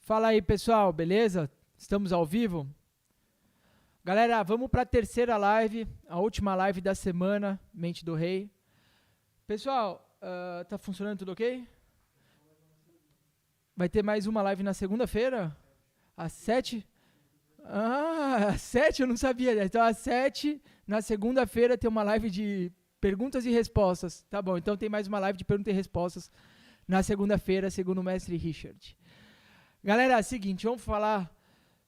Fala aí, pessoal, beleza? Estamos ao vivo? Galera, vamos para a terceira live, a última live da semana, Mente do Rei. Pessoal, tá funcionando tudo ok? Vai ter mais uma live na segunda-feira? Às 7? Às 7? Eu não sabia. Então, às 7, na segunda-feira, tem uma live de perguntas e respostas. Tá bom, então tem mais uma live de perguntas e respostas na segunda-feira, segundo o mestre Richard. Galera, é o seguinte, vamos falar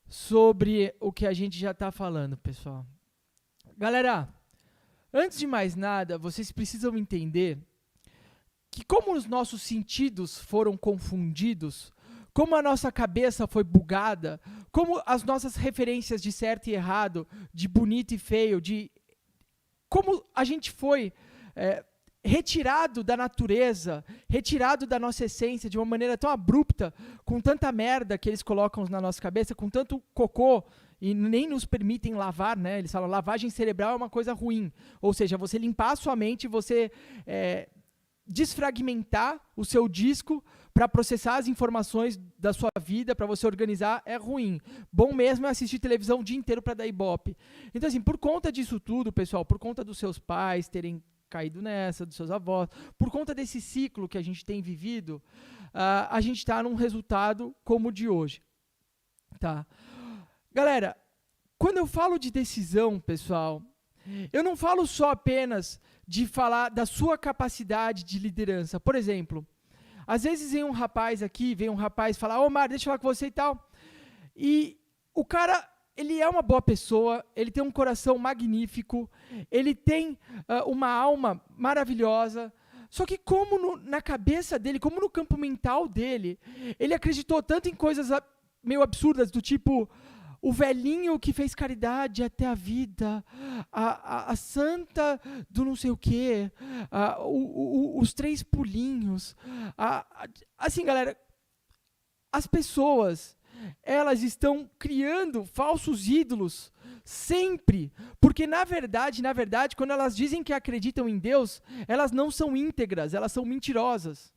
sobre o que a gente já está falando, pessoal. Galera, antes de mais nada, vocês precisam entender que como os nossos sentidos foram confundidos, como a nossa cabeça foi bugada, como as nossas referências de certo e errado, de bonito e feio, de como a gente foi retirado da natureza, retirado da nossa essência de uma maneira tão abrupta, com tanta merda que eles colocam na nossa cabeça, com tanto cocô, e nem nos permitem lavar, né? Eles falam, lavagem cerebral é uma coisa ruim. Ou seja, você limpar a sua mente, você desfragmentar o seu disco para processar as informações da sua vida, para você organizar, é ruim. Bom mesmo é assistir televisão o dia inteiro para dar ibope. Então, assim, por conta disso tudo, pessoal, por conta dos seus pais terem caído nessa, dos seus avós, por conta desse ciclo que a gente tem vivido, a gente está num resultado como o de hoje. Tá? Galera, quando eu falo de decisão, pessoal, eu não falo só apenas de falar da sua capacidade de liderança. Por exemplo, às vezes vem um rapaz falar, ô Mar, deixa eu falar com você e tal, e o cara, ele é uma boa pessoa, ele tem um coração magnífico, ele tem uma alma maravilhosa, só que como na cabeça dele, como no campo mental dele, ele acreditou tanto em coisas meio absurdas, do tipo, o velhinho que fez caridade até a vida, a santa do não sei o quê, os 3 pulinhos. Assim, galera, as pessoas, elas estão criando falsos ídolos sempre, porque na verdade, quando elas dizem que acreditam em Deus, elas não são íntegras, elas são mentirosas.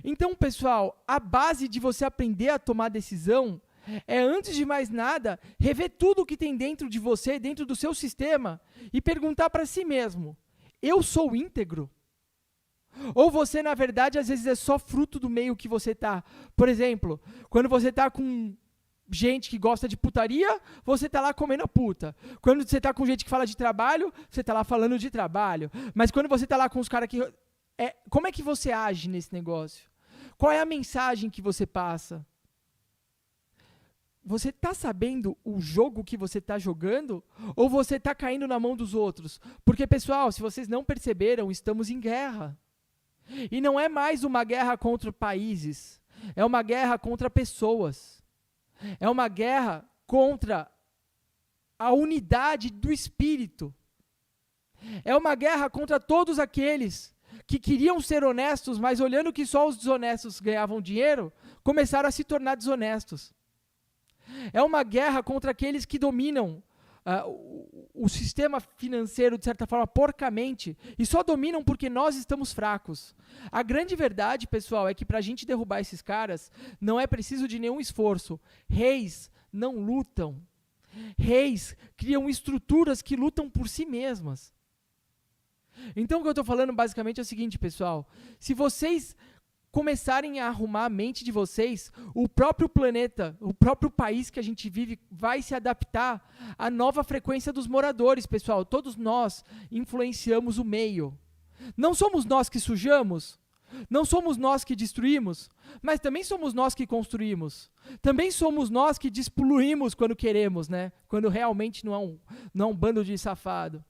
Então, pessoal, a base de você aprender a tomar decisão é, antes de mais nada, rever tudo o que tem dentro de você, dentro do seu sistema, e perguntar para si mesmo, eu sou íntegro? Ou você, na verdade, às vezes é só fruto do meio que você está. Por exemplo, quando você está com gente que gosta de putaria, você está lá comendo a puta. Quando você está com gente que fala de trabalho, você está lá falando de trabalho. Mas quando você está lá com os caras que... como é que você age nesse negócio? Qual é a mensagem que você passa? Você está sabendo o jogo que você está jogando? Ou você está caindo na mão dos outros? Porque, pessoal, se vocês não perceberam, estamos em guerra. E não é mais uma guerra contra países. É uma guerra contra pessoas. É uma guerra contra a unidade do espírito. É uma guerra contra todos aqueles que queriam ser honestos, mas olhando que só os desonestos ganhavam dinheiro, começaram a se tornar desonestos. É uma guerra contra aqueles que dominam o sistema financeiro, de certa forma, porcamente, e só dominam porque nós estamos fracos. A grande verdade, pessoal, é que para a gente derrubar esses caras, não é preciso de nenhum esforço. Reis não lutam. Reis criam estruturas que lutam por si mesmas. Então, o que eu estou falando, basicamente, é o seguinte, pessoal. Se vocês começarem a arrumar a mente de vocês, o próprio planeta, o próprio país que a gente vive vai se adaptar à nova frequência dos moradores, pessoal. Todos nós influenciamos o meio. Não somos nós que sujamos, não somos nós que destruímos, mas também somos nós que construímos. Também somos nós que despoluímos quando queremos, né? Quando realmente não é um bando de safado.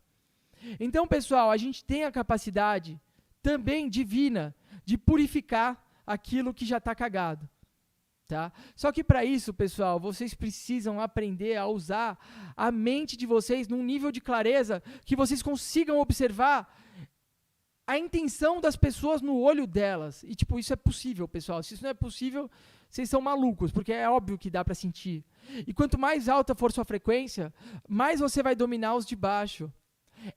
Então, pessoal, a gente tem a capacidade também divina de purificar aquilo que já está cagado. Tá? Só que para isso, pessoal, vocês precisam aprender a usar a mente de vocês num nível de clareza que vocês consigam observar a intenção das pessoas no olho delas. E, tipo, isso é possível, pessoal. Se isso não é possível, vocês são malucos, porque é óbvio que dá para sentir. E quanto mais alta for sua frequência, mais você vai dominar os de baixo.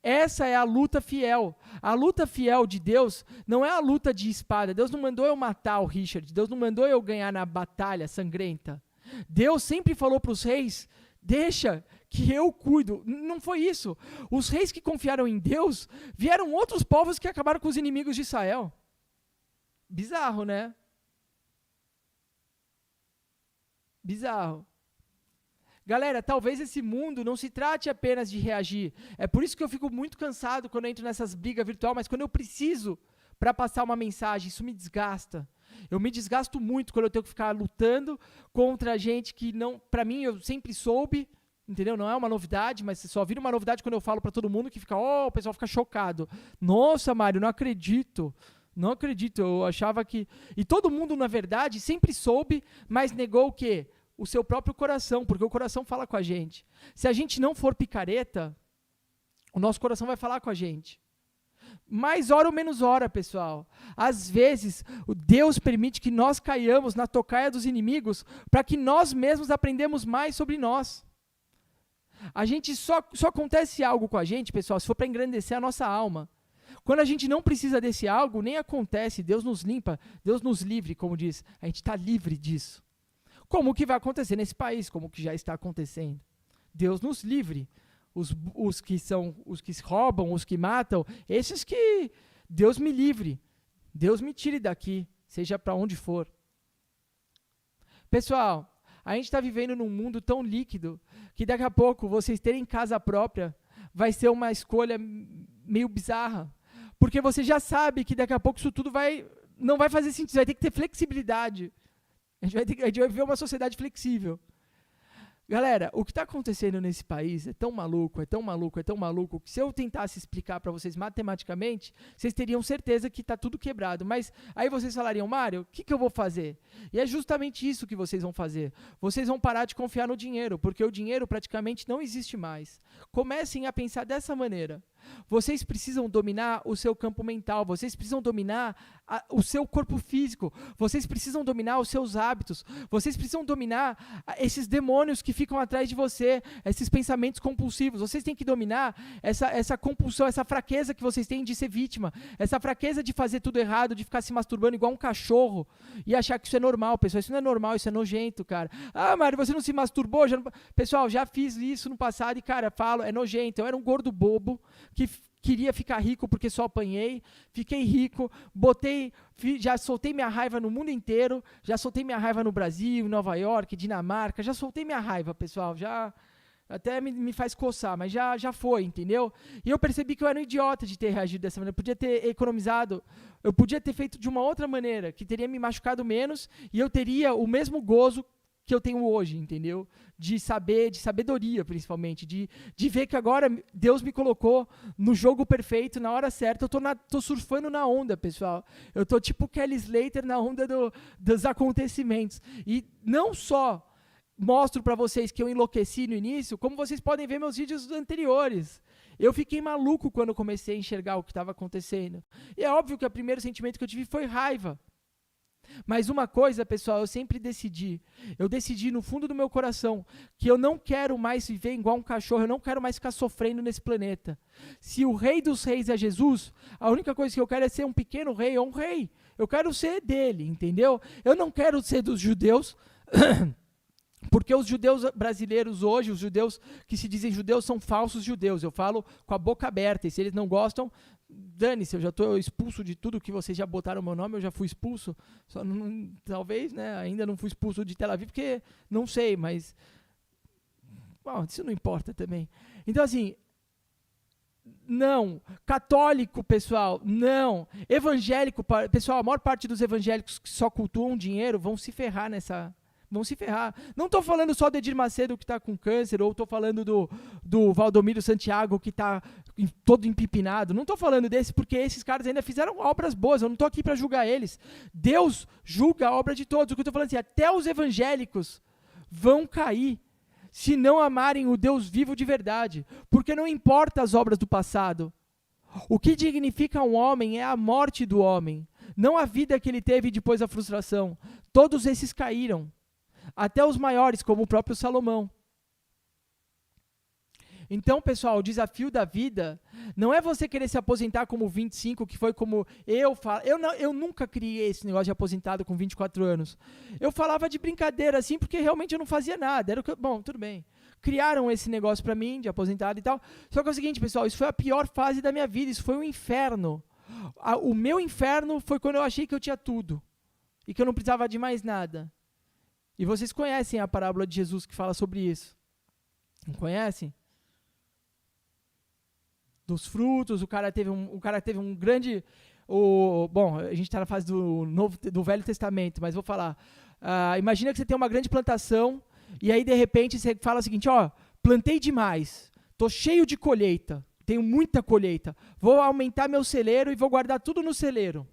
Essa é a luta fiel. A luta fiel de Deus não é a luta de espada. Deus não mandou eu matar o Richard. Deus não mandou eu ganhar na batalha sangrenta. Deus sempre falou para os reis, deixa que eu cuido. Não foi isso. Os reis que confiaram em Deus, vieram outros povos que acabaram com os inimigos de Israel. Bizarro, né? Bizarro. Galera, talvez esse mundo não se trate apenas de reagir. É por isso que eu fico muito cansado quando eu entro nessas brigas virtual, mas quando eu preciso para passar uma mensagem, isso me desgasta. Eu me desgasto muito quando eu tenho que ficar lutando contra gente que não, para mim, eu sempre soube, entendeu? Não é uma novidade, mas só vira uma novidade quando eu falo para todo mundo que fica, o pessoal fica chocado. Nossa, Mário, não acredito. Não acredito, eu achava que... E todo mundo, na verdade, sempre soube, mas negou o quê? O seu próprio coração, porque o coração fala com a gente. Se a gente não for picareta, o nosso coração vai falar com a gente. Mais hora ou menos hora, pessoal. Às vezes, o Deus permite que nós caiamos na tocaia dos inimigos para que nós mesmos aprendamos mais sobre nós. A gente só acontece algo com a gente, pessoal, se for para engrandecer a nossa alma. Quando a gente não precisa desse algo, nem acontece. Deus nos limpa, Deus nos livre, como diz. A gente está livre disso. Como que vai acontecer nesse país, como que já está acontecendo. Deus nos livre. Os que roubam, os que matam, esses que Deus me livre. Deus me tire daqui, seja para onde for. Pessoal, a gente está vivendo num mundo tão líquido que daqui a pouco vocês terem casa própria vai ser uma escolha meio bizarra. Porque você já sabe que daqui a pouco isso tudo não vai fazer sentido, você vai ter que ter flexibilidade. A gente vai viver uma sociedade flexível. Galera, o que está acontecendo nesse país é tão maluco, é tão maluco, é tão maluco, que se eu tentasse explicar para vocês matematicamente, vocês teriam certeza que está tudo quebrado. Mas aí vocês falariam, Mário, o que eu vou fazer? E é justamente isso que vocês vão fazer. Vocês vão parar de confiar no dinheiro, porque o dinheiro praticamente não existe mais. Comecem a pensar dessa maneira. Vocês precisam dominar o seu campo mental, vocês precisam dominar o seu corpo físico, vocês precisam dominar os seus hábitos, vocês precisam dominar esses demônios que ficam atrás de você, esses pensamentos compulsivos. Vocês têm que dominar essa compulsão, essa fraqueza que vocês têm de ser vítima, essa fraqueza de fazer tudo errado, de ficar se masturbando igual um cachorro e achar que isso é normal, pessoal. Isso não é normal, isso é nojento, cara. Ah, Mário, você não se masturbou? Pessoal, já fiz isso no passado e, cara, falo, é nojento. Eu era um gordo bobo que queria ficar rico porque só apanhei, fiquei rico, já soltei minha raiva no mundo inteiro, já soltei minha raiva no Brasil, Nova York, Dinamarca, já soltei minha raiva, pessoal, já até me faz coçar, mas já foi, entendeu? E eu percebi que eu era um idiota de ter reagido dessa maneira, eu podia ter economizado, eu podia ter feito de uma outra maneira, que teria me machucado menos e eu teria o mesmo gozo que eu tenho hoje, entendeu? De sabedoria, principalmente, de ver que agora Deus me colocou no jogo perfeito, na hora certa. Eu tô surfando na onda, pessoal. Eu tô tipo Kelly Slater na onda dos acontecimentos. E não só mostro para vocês que eu enlouqueci no início, como vocês podem ver meus vídeos anteriores. Eu fiquei maluco quando comecei a enxergar o que estava acontecendo. E é óbvio que o primeiro sentimento que eu tive foi raiva. Mas uma coisa, pessoal, eu sempre decidi. Eu decidi no fundo do meu coração que eu não quero mais viver igual um cachorro, eu não quero mais ficar sofrendo nesse planeta. Se o rei dos reis é Jesus, a única coisa que eu quero é ser um pequeno rei ou um rei. Eu quero ser dele, entendeu? Eu não quero ser dos judeus, porque os judeus brasileiros hoje, os judeus que se dizem judeus, são falsos judeus. Eu falo com a boca aberta, e se eles não gostam, dane-se, eu já estou expulso de tudo que vocês já botaram meu nome, eu já fui expulso. Só talvez, né, ainda não fui expulso de Tel Aviv, porque não sei, mas bom, isso não importa também. Então, assim, não. Católico, pessoal, não. Evangélico, pessoal, a maior parte dos evangélicos que só cultuam dinheiro vão se ferrar vão se ferrar. Não estou falando só do Edir Macedo que está com câncer, ou estou falando do Valdomiro Santiago que está todo empipinado. Não estou falando desse porque esses caras ainda fizeram obras boas. Eu não estou aqui para julgar eles. Deus julga a obra de todos. O que eu estou falando é assim, até os evangélicos vão cair se não amarem o Deus vivo de verdade. Porque não importa as obras do passado. O que dignifica um homem é a morte do homem, não a vida que ele teve depois da frustração. Todos esses caíram. Até os maiores, como o próprio Salomão. Então, pessoal, o desafio da vida não é você querer se aposentar como 25, que foi como eu falo. Eu nunca criei esse negócio de aposentado com 24 anos. Eu falava de brincadeira, assim, porque realmente eu não fazia nada. Bom, tudo bem. Criaram esse negócio pra mim, de aposentado e tal. Só que é o seguinte, pessoal, isso foi a pior fase da minha vida. Isso foi um inferno. O meu inferno foi quando eu achei que eu tinha tudo. E que eu não precisava de mais nada. E vocês conhecem a parábola de Jesus que fala sobre isso. Não conhecem? Dos frutos, o cara teve um grande... bom, a gente está na fase do Velho Testamento, mas vou falar. Imagina que você tem uma grande plantação e aí, de repente, você fala o seguinte, plantei demais, estou cheio de colheita, tenho muita colheita, vou aumentar meu celeiro e vou guardar tudo no celeiro.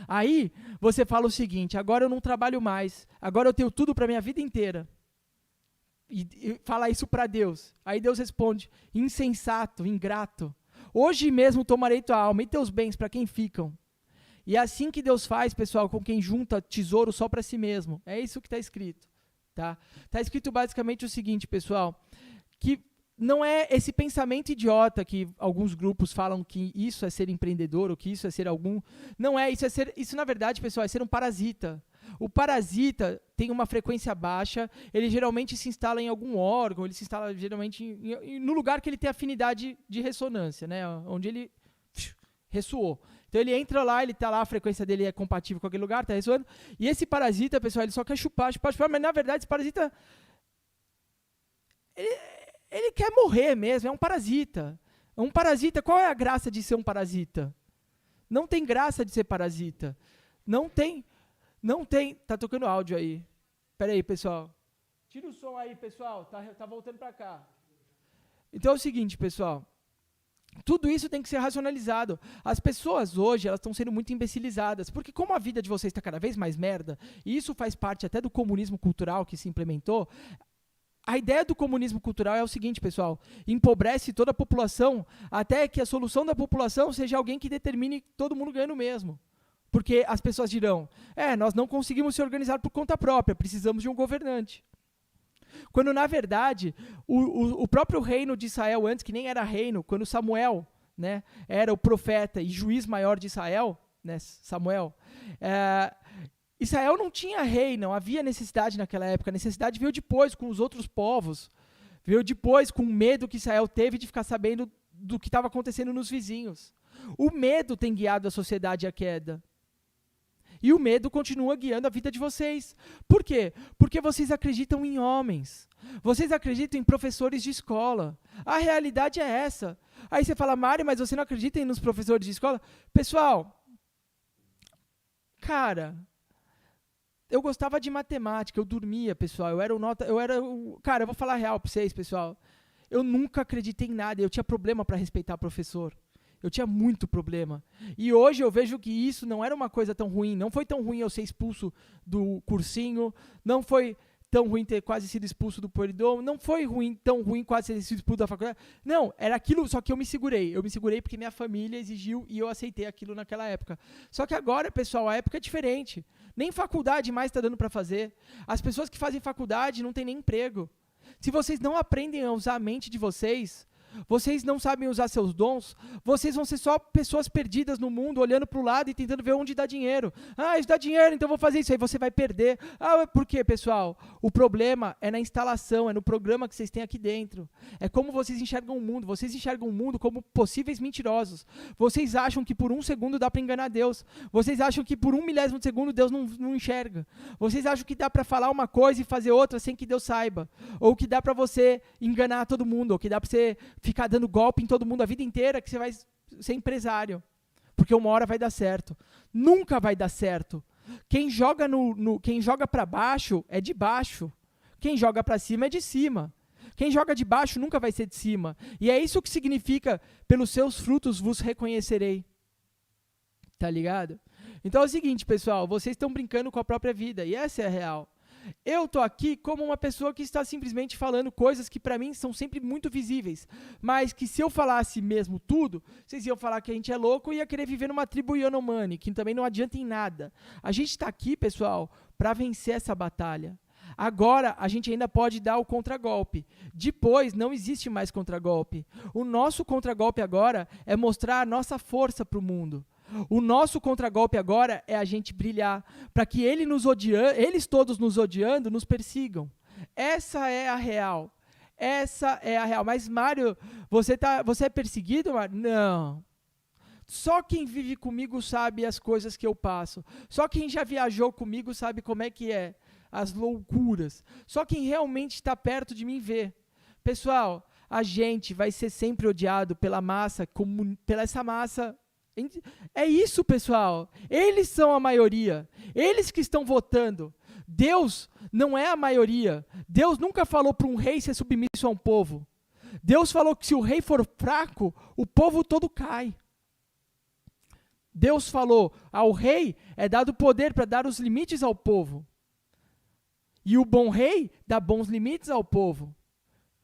Aí, você fala o seguinte, agora eu não trabalho mais, agora eu tenho tudo para a minha vida inteira. E fala isso para Deus. Aí Deus responde, insensato, ingrato. Hoje mesmo tomarei tua alma e teus bens para quem ficam. E é assim que Deus faz, pessoal, com quem junta tesouro só para si mesmo. É isso que está escrito. Tá? Tá escrito basicamente o seguinte, pessoal, que não é esse pensamento idiota que alguns grupos falam que isso é ser empreendedor ou que isso é ser algum... Não é, isso na verdade, pessoal, é ser um parasita. O parasita tem uma frequência baixa, ele geralmente se instala em algum órgão, ele se instala geralmente no lugar que ele tem afinidade de ressonância, né? Onde ele ressoou. Então ele entra lá, ele está lá, a frequência dele é compatível com aquele lugar, está ressoando, e esse parasita, pessoal, ele só quer chupar, mas na verdade esse parasita, ele quer morrer mesmo, é um parasita. Um parasita, qual é a graça de ser um parasita? Não tem graça de ser parasita. Não tem... Tá tocando áudio aí. Pera aí, pessoal. Tira o som aí, pessoal. Tá voltando para cá. Então é o seguinte, pessoal. Tudo isso tem que ser racionalizado. As pessoas hoje, elas estão sendo muito imbecilizadas. Porque como a vida de vocês está cada vez mais merda, e isso faz parte até do comunismo cultural que se implementou, a ideia do comunismo cultural é o seguinte, pessoal. Empobrece toda a população até que a solução da população seja alguém que determine todo mundo ganhando o mesmo. Porque as pessoas dirão, nós não conseguimos se organizar por conta própria, precisamos de um governante. Quando, na verdade, o próprio reino de Israel, antes que nem era reino, quando Samuel, né, era o profeta e juiz maior de Israel, né, Samuel, Israel não tinha rei, não havia necessidade naquela época. A necessidade veio depois com os outros povos, veio depois com o medo que Israel teve de ficar sabendo do que estava acontecendo nos vizinhos. O medo tem guiado a sociedade à queda. E o medo continua guiando a vida de vocês. Por quê? Porque vocês acreditam em homens. Vocês acreditam em professores de escola. A realidade é essa. Aí você fala, Mário, mas você não acredita nos professores de escola? Pessoal, cara, eu gostava de matemática, eu dormia, pessoal. Cara, eu vou falar a real para vocês, pessoal. Eu nunca acreditei em nada, eu tinha problema para respeitar professor. Eu tinha muito problema. E hoje eu vejo que isso não era uma coisa tão ruim. Não foi tão ruim eu ser expulso do cursinho. Não foi tão ruim ter quase sido expulso do Polidom. Não foi tão ruim quase ter sido expulso da faculdade. Não, era aquilo, só que eu me segurei. Eu me segurei porque minha família exigiu e eu aceitei aquilo naquela época. Só que agora, pessoal, a época é diferente. Nem faculdade mais está dando para fazer. As pessoas que fazem faculdade não têm nem emprego. Se vocês não aprendem a usar a mente de vocês não sabem usar seus dons, vocês vão ser só pessoas perdidas no mundo, olhando para o lado e tentando ver onde dá dinheiro. Isso dá dinheiro, então vou fazer isso. Aí você vai perder. Por quê, pessoal? O problema é na instalação, é no programa que vocês têm aqui dentro. É como vocês enxergam o mundo. Vocês enxergam o mundo como possíveis mentirosos. Vocês acham que por 1 segundo dá para enganar Deus. Vocês acham que por 1 milésimo de segundo Deus não enxerga. Vocês acham que dá para falar uma coisa e fazer outra sem que Deus saiba. Ou que dá para você enganar todo mundo. Ou que dá para você ficar dando golpe em todo mundo a vida inteira, que você vai ser empresário. Porque uma hora vai dar certo. Nunca vai dar certo. Quem joga quem joga para baixo é de baixo. Quem joga para cima é de cima. Quem joga de baixo nunca vai ser de cima. E é isso que significa, pelos seus frutos vos reconhecerei. Tá ligado? Então é o seguinte, pessoal, vocês estão brincando com a própria vida, e essa é a real. Eu tô aqui como uma pessoa que está simplesmente falando coisas que para mim são sempre muito visíveis, mas que se eu falasse mesmo tudo, vocês iam falar que a gente é louco e ia querer viver numa tribo Yanomami, que também não adianta em nada. A gente está aqui, pessoal, para vencer essa batalha. Agora, a gente ainda pode dar o contragolpe. Depois, não existe mais contragolpe. O nosso contragolpe agora é mostrar a nossa força para o mundo. O nosso contragolpe agora é a gente brilhar, para que eles todos nos odiando, nos persigam. Essa é a real. Essa é a real. Mas, Mário, você é perseguido, Mário? Não. Só quem vive comigo sabe as coisas que eu passo. Só quem já viajou comigo sabe como é que é. As loucuras. Só quem realmente está perto de mim vê. Pessoal, a gente vai ser sempre odiado pela massa, pela essa massa. É isso, pessoal. Eles são a maioria. Eles que estão votando. Deus não é a maioria. Deus nunca falou para um rei ser submisso a um povo. Deus falou que se o rei for fraco, o povo todo cai. Deus falou, ao rei é dado poder para dar os limites ao povo. E o bom rei dá bons limites ao povo.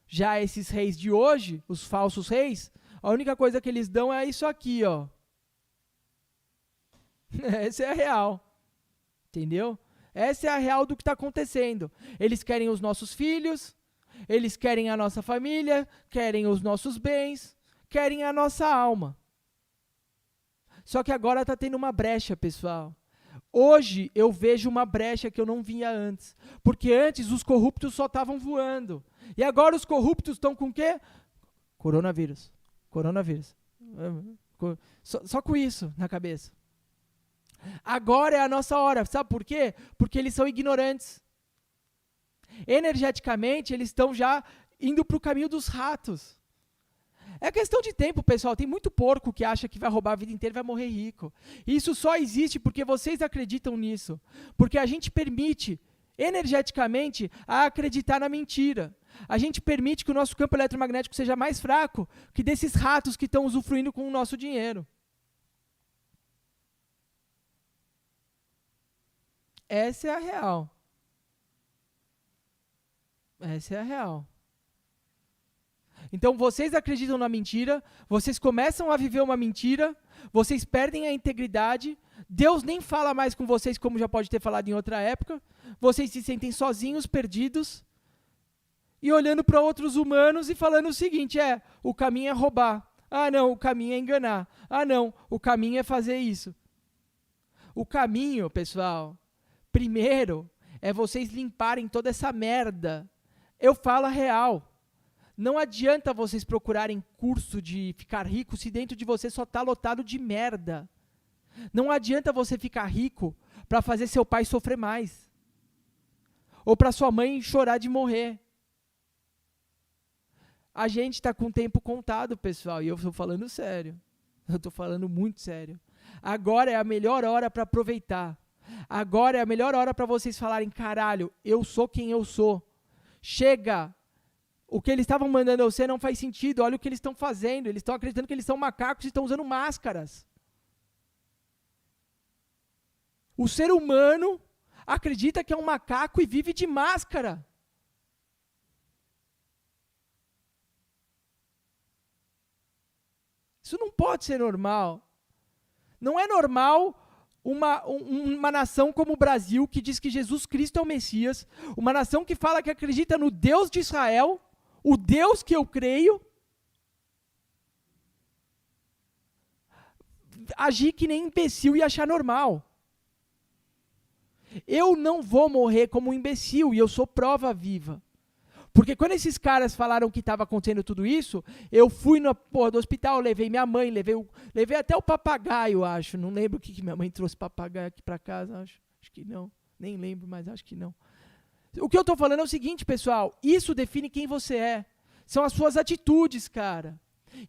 Já esses reis de hoje, os falsos reis, a única coisa que eles dão é isso aqui, ó. Essa é a real. Entendeu? Essa é a real do que está acontecendo. Eles querem os nossos filhos, eles querem a nossa família, querem os nossos bens, querem a nossa alma. Só que agora está tendo uma brecha, pessoal. Hoje eu vejo uma brecha que eu não via antes. Porque antes os corruptos só estavam voando. E agora os corruptos estão com o quê? Coronavírus. Coronavírus. Só com isso na cabeça. Agora é a nossa hora. Sabe por quê? Porque eles são ignorantes. Energeticamente, eles estão já indo para o caminho dos ratos. É questão de tempo, pessoal. Tem muito porco que acha que vai roubar a vida inteira e vai morrer rico. Isso só existe porque vocês acreditam nisso. Porque a gente permite, energeticamente, a acreditar na mentira. A gente permite que o nosso campo eletromagnético seja mais fraco que desses ratos que estão usufruindo com o nosso dinheiro. Essa é a real. Essa é a real. Então, vocês acreditam na mentira, vocês começam a viver uma mentira, vocês perdem a integridade, Deus nem fala mais com vocês como já pode ter falado em outra época, vocês se sentem sozinhos, perdidos, e olhando para outros humanos e falando o seguinte, o caminho é roubar, não, o caminho é enganar, não, o caminho é fazer isso. O caminho, pessoal, primeiro, é vocês limparem toda essa merda. Eu falo a real. Não adianta vocês procurarem curso de ficar rico se dentro de você só está lotado de merda. Não adianta você ficar rico para fazer seu pai sofrer mais. Ou para sua mãe chorar de morrer. A gente está com o tempo contado, pessoal, e eu estou falando sério. Eu estou falando muito sério. Agora é a melhor hora para aproveitar. Agora é a melhor hora para vocês falarem, caralho, eu sou quem eu sou. Chega! O que eles estavam mandando eu ser não faz sentido. Olha o que eles estão fazendo. Eles estão acreditando que eles são macacos e estão usando máscaras. O ser humano acredita que é um macaco e vive de máscara. Isso não pode ser normal. Não é normal uma nação como o Brasil, que diz que Jesus Cristo é o Messias, uma nação que fala que acredita no Deus de Israel, o Deus que eu creio, agir que nem imbecil e achar normal. Eu não vou morrer como um imbecil, e eu sou prova viva. Porque quando esses caras falaram que estava acontecendo tudo isso, eu fui no porra do hospital, levei minha mãe, levei até o papagaio, acho. Não lembro o que minha mãe trouxe papagaio aqui para casa, acho que não. Nem lembro, mas acho que não. O que eu estou falando é o seguinte, pessoal, isso define quem você é. São as suas atitudes, cara.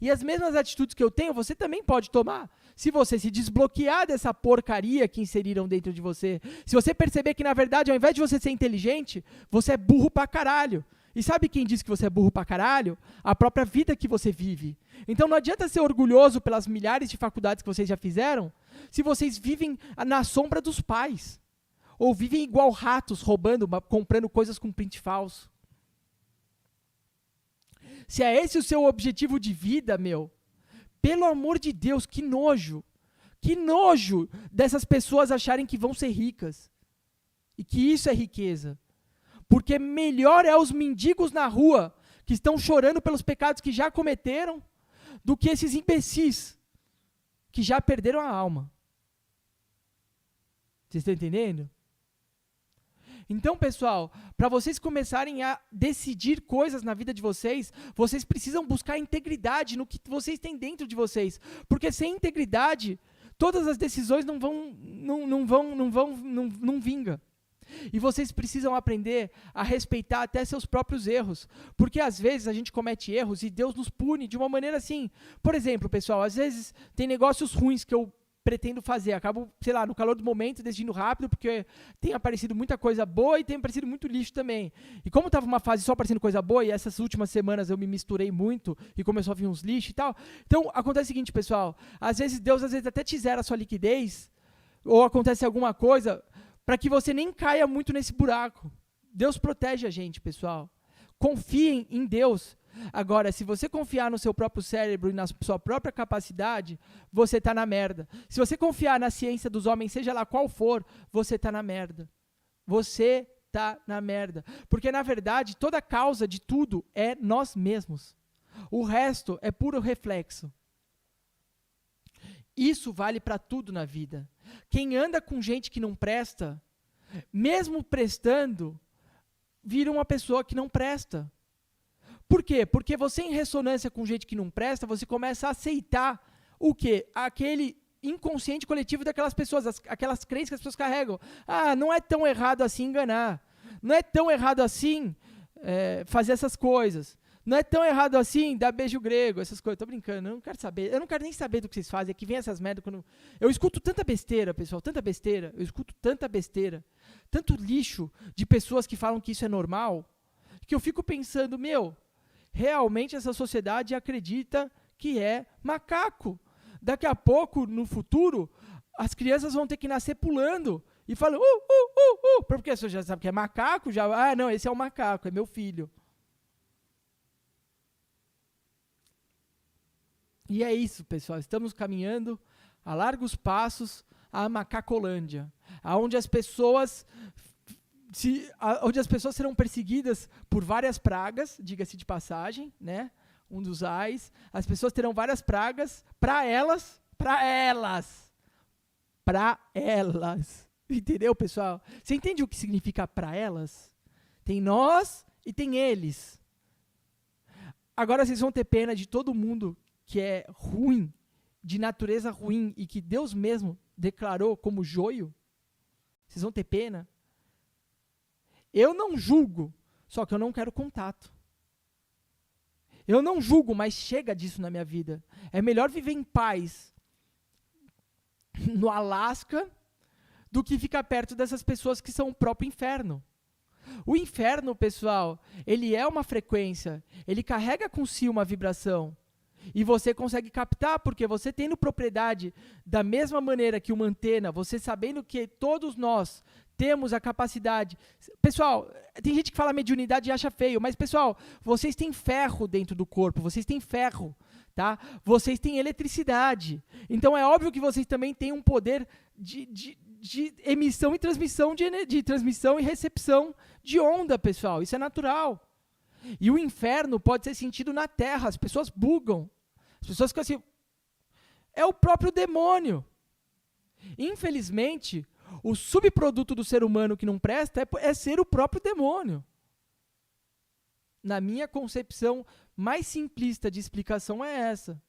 E as mesmas atitudes que eu tenho, você também pode tomar. Se você se desbloquear dessa porcaria que inseriram dentro de você, se você perceber que, na verdade, ao invés de você ser inteligente, você é burro pra caralho. E sabe quem diz que você é burro pra caralho? A própria vida que você vive. Então não adianta ser orgulhoso pelas milhares de faculdades que vocês já fizeram, se vocês vivem na sombra dos pais. Ou vivem igual ratos, roubando, comprando coisas com print falso. Se é esse o seu objetivo de vida, pelo amor de Deus, que nojo dessas pessoas acharem que vão ser ricas. E que isso é riqueza. Porque melhor é os mendigos na rua, que estão chorando pelos pecados que já cometeram, do que esses imbecis, que já perderam a alma. Vocês estão entendendo? Então, pessoal, para vocês começarem a decidir coisas na vida de vocês, vocês precisam buscar integridade no que vocês têm dentro de vocês. Porque sem integridade, todas as decisões não vinga. E vocês precisam aprender a respeitar até seus próprios erros. Porque às vezes a gente comete erros e Deus nos pune de uma maneira assim. Por exemplo, pessoal, às vezes tem negócios ruins que eu pretendo fazer. Acabo, sei lá, no calor do momento, decidindo rápido, porque tem aparecido muita coisa boa e tem aparecido muito lixo também. E como estava uma fase só aparecendo coisa boa, e essas últimas semanas eu me misturei muito e começou a vir uns lixos e tal. Então, acontece o seguinte, pessoal. Às vezes Deus até te zera a sua liquidez, ou acontece alguma coisa, para que você nem caia muito nesse buraco. Deus protege a gente, pessoal. Confiem em Deus. Agora, se você confiar no seu próprio cérebro e na sua própria capacidade, você está na merda. Se você confiar na ciência dos homens, seja lá qual for, você está na merda. Você está na merda. Porque, na verdade, toda a causa de tudo é nós mesmos. O resto é puro reflexo. Isso vale para tudo na vida. Quem anda com gente que não presta, mesmo prestando, vira uma pessoa que não presta. Por quê? Porque você, em ressonância com gente que não presta, você começa a aceitar o quê? Aquele inconsciente coletivo daquelas pessoas, aquelas crenças que as pessoas carregam. Ah, não é tão errado assim enganar. Não é tão errado assim fazer essas coisas. Não é tão errado assim dar beijo grego, essas coisas. Tô brincando, eu não quero saber. Eu não quero nem saber do que vocês fazem. É que vem essas merdas quando... Eu escuto tanta besteira, pessoal, tanta besteira. Eu escuto tanta besteira. Tanto lixo de pessoas que falam que isso é normal, que eu fico pensando, realmente essa sociedade acredita que é macaco. Daqui a pouco, no futuro, as crianças vão ter que nascer pulando e falando, porque você já sabe que é macaco, não, esse é o macaco, é meu filho. E é isso, pessoal, estamos caminhando a largos passos à Macacolândia, onde as pessoas serão perseguidas por várias pragas, diga-se de passagem, né? Um dos ais. As pessoas terão várias pragas para elas. Entendeu, pessoal? Você entende o que significa para elas? Tem nós e tem eles. Agora vocês vão ter pena de todo mundo que é ruim, de natureza ruim, e que Deus mesmo declarou como joio. Vocês vão ter pena. Eu não julgo, só que eu não quero contato. Eu não julgo, mas chega disso na minha vida. É melhor viver em paz no Alasca do que ficar perto dessas pessoas que são o próprio inferno. O inferno, pessoal, ele é uma frequência, ele carrega com si uma vibração. E você consegue captar, porque você tendo propriedade da mesma maneira que uma antena, você sabendo que todos nós temos a capacidade... Pessoal, tem gente que fala mediunidade e acha feio, mas, pessoal, vocês têm ferro dentro do corpo, vocês têm ferro, tá? Vocês têm eletricidade. Então, é óbvio que vocês também têm um poder de emissão e transmissão, de transmissão e recepção de onda, pessoal. Isso é natural. E o inferno pode ser sentido na Terra, as pessoas bugam. As pessoas ficam assim... É o próprio demônio. Infelizmente... O subproduto do ser humano que não presta é ser o próprio demônio. Na minha concepção mais simplista de explicação é essa.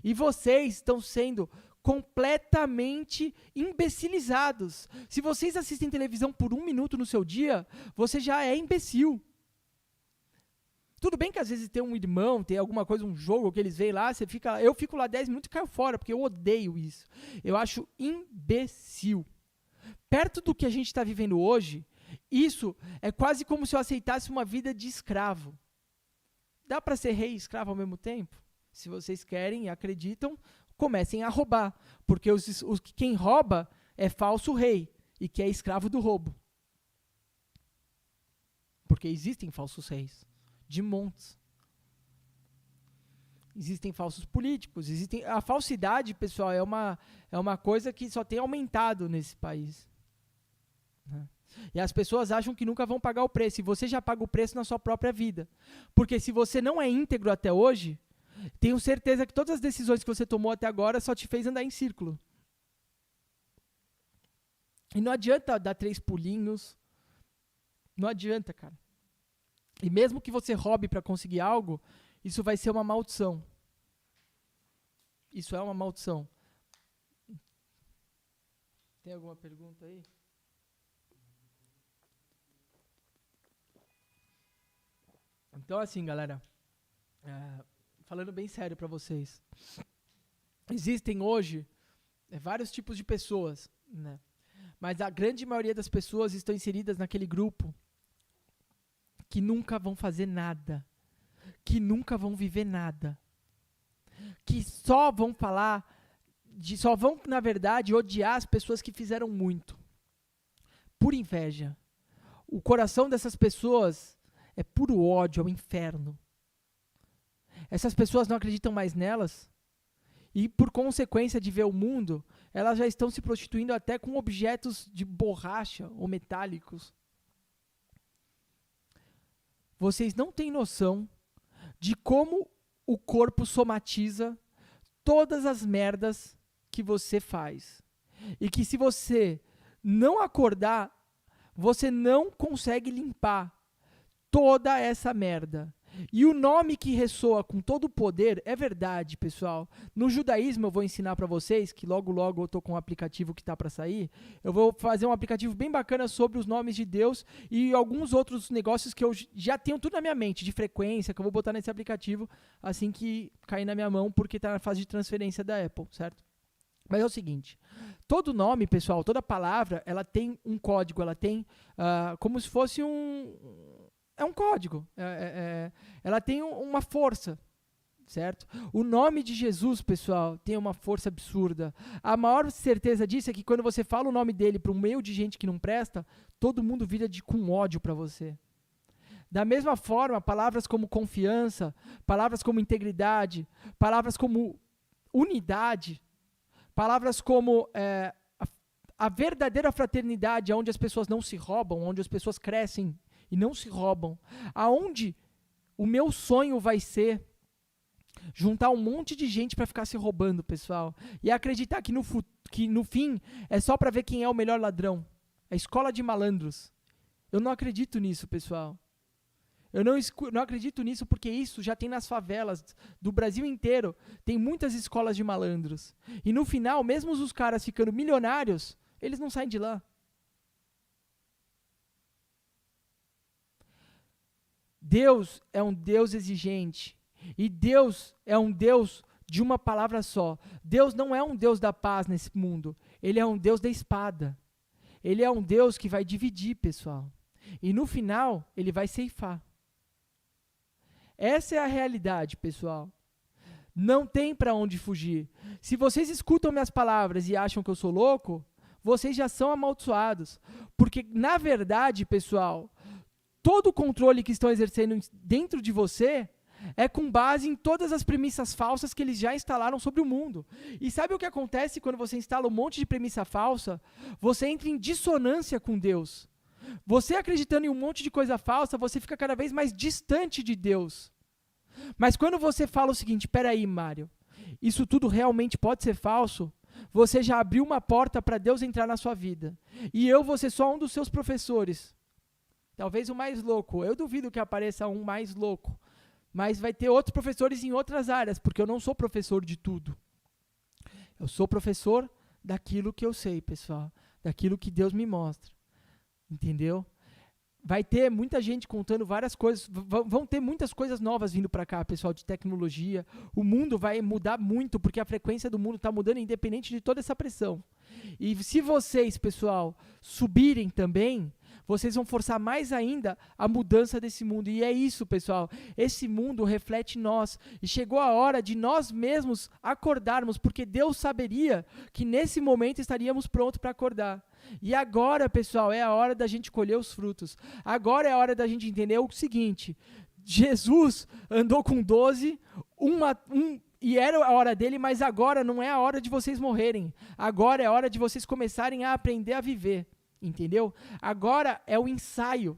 E vocês estão sendo completamente imbecilizados. Se vocês assistem televisão por 1 minuto no seu dia, você já é imbecil. Tudo bem que às vezes tem um irmão, tem alguma coisa, um jogo que eles veem lá, eu fico lá 10 minutos e caio fora, porque eu odeio isso. Eu acho imbecil. Perto do que a gente está vivendo hoje, isso é quase como se eu aceitasse uma vida de escravo. Dá para ser rei e escravo ao mesmo tempo? Se vocês querem e acreditam, comecem a roubar, porque quem rouba é falso rei e que é escravo do roubo. Porque existem falsos reis. De montes. Existem falsos políticos, a falsidade, pessoal, é uma coisa que só tem aumentado nesse país. Né? E as pessoas acham que nunca vão pagar o preço. E você já paga o preço na sua própria vida. Porque se você não é íntegro até hoje, tenho certeza que todas as decisões que você tomou até agora só te fez andar em círculo. E não adianta dar 3 pulinhos. Não adianta, cara. E mesmo que você roube para conseguir algo, isso vai ser uma maldição. Isso é uma maldição. Tem alguma pergunta aí? Então, assim, galera, falando bem sério para vocês, existem hoje vários tipos de pessoas, né? Mas a grande maioria das pessoas estão inseridas naquele grupo que nunca vão fazer nada, que nunca vão viver nada, que só vão falar, só vão, na verdade, odiar as pessoas que fizeram muito, por inveja. O coração dessas pessoas é puro ódio, é o inferno. Essas pessoas não acreditam mais nelas e, por consequência de ver o mundo, elas já estão se prostituindo até com objetos de borracha ou metálicos. Vocês não têm noção de como o corpo somatiza todas as merdas que você faz. E que se você não acordar, você não consegue limpar toda essa merda. E o nome que ressoa com todo o poder é verdade, pessoal. No judaísmo eu vou ensinar para vocês, que logo logo eu tô com um aplicativo que tá para sair. Eu vou fazer um aplicativo bem bacana sobre os nomes de Deus e alguns outros negócios que eu já tenho tudo na minha mente, de frequência, que eu vou botar nesse aplicativo assim que cair na minha mão, porque tá na fase de transferência da Apple, certo? Mas é o seguinte, todo nome, pessoal, toda palavra, ela tem um código, ela tem como se fosse é um código, ela tem uma força, certo? O nome de Jesus, pessoal, tem uma força absurda. A maior certeza disso é que quando você fala o nome dele para um meio de gente que não presta, todo mundo vira com ódio para você. Da mesma forma, palavras como confiança, palavras como integridade, palavras como unidade, palavras como a verdadeira fraternidade, onde as pessoas não se roubam, onde as pessoas crescem e não se roubam. Aonde o meu sonho vai ser juntar um monte de gente para ficar se roubando, pessoal. E acreditar que no fim é só para ver quem é o melhor ladrão. É escola de malandros. Eu não acredito nisso, pessoal. Eu não acredito nisso porque isso já tem nas favelas do Brasil inteiro. Tem muitas escolas de malandros. E no final, mesmo os caras ficando milionários, eles não saem de lá. Deus é um Deus exigente. E Deus é um Deus de uma palavra só. Deus não é um Deus da paz nesse mundo. Ele é um Deus da espada. Ele é um Deus que vai dividir, pessoal. E no final, ele vai ceifar. Essa é a realidade, pessoal. Não tem para onde fugir. Se vocês escutam minhas palavras e acham que eu sou louco, vocês já são amaldiçoados. Porque, na verdade, pessoal, todo o controle que estão exercendo dentro de você é com base em todas as premissas falsas que eles já instalaram sobre o mundo. E sabe o que acontece quando você instala um monte de premissa falsa? Você entra em dissonância com Deus. Você acreditando em um monte de coisa falsa, você fica cada vez mais distante de Deus. Mas quando você fala o seguinte, peraí, Mário, isso tudo realmente pode ser falso? Você já abriu uma porta para Deus entrar na sua vida. E eu vou ser só um dos seus professores. Talvez o mais louco. Eu duvido que apareça um mais louco. Mas vai ter outros professores em outras áreas, porque eu não sou professor de tudo. Eu sou professor daquilo que eu sei, pessoal. Daquilo que Deus me mostra. Entendeu? Vai ter muita gente contando várias coisas. Vão ter muitas coisas novas vindo para cá, pessoal, de tecnologia. O mundo vai mudar muito, porque a frequência do mundo está mudando independente de toda essa pressão. E se vocês, pessoal, subirem também, vocês vão forçar mais ainda a mudança desse mundo. E é isso, pessoal. Esse mundo reflete nós. E chegou a hora de nós mesmos acordarmos, porque Deus saberia que nesse momento estaríamos prontos para acordar. E agora, pessoal, é a hora da gente colher os frutos. Agora é a hora da gente entender o seguinte. Jesus andou com 12, e era a hora dele, mas agora não é a hora de vocês morrerem. Agora é a hora de vocês começarem a aprender a viver. entendeu? Agora é o ensaio.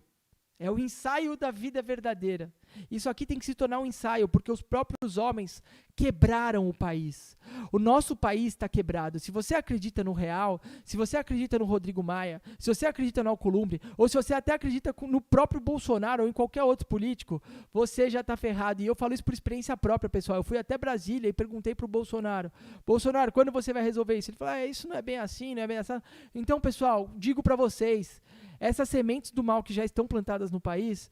É o ensaio da vida verdadeira. Isso aqui tem que se tornar um ensaio, porque os próprios homens quebraram o país. O nosso país está quebrado. Se você acredita no Real, se você acredita no Rodrigo Maia, se você acredita no Alcolumbre, ou se você até acredita no próprio Bolsonaro ou em qualquer outro político, você já está ferrado. E eu falo isso por experiência própria, pessoal. Eu fui até Brasília e perguntei para o Bolsonaro, quando você vai resolver isso? Ele falou, isso não é bem assim, não é bem assim. Então, pessoal, digo para vocês, essas sementes do mal que já estão plantadas no país,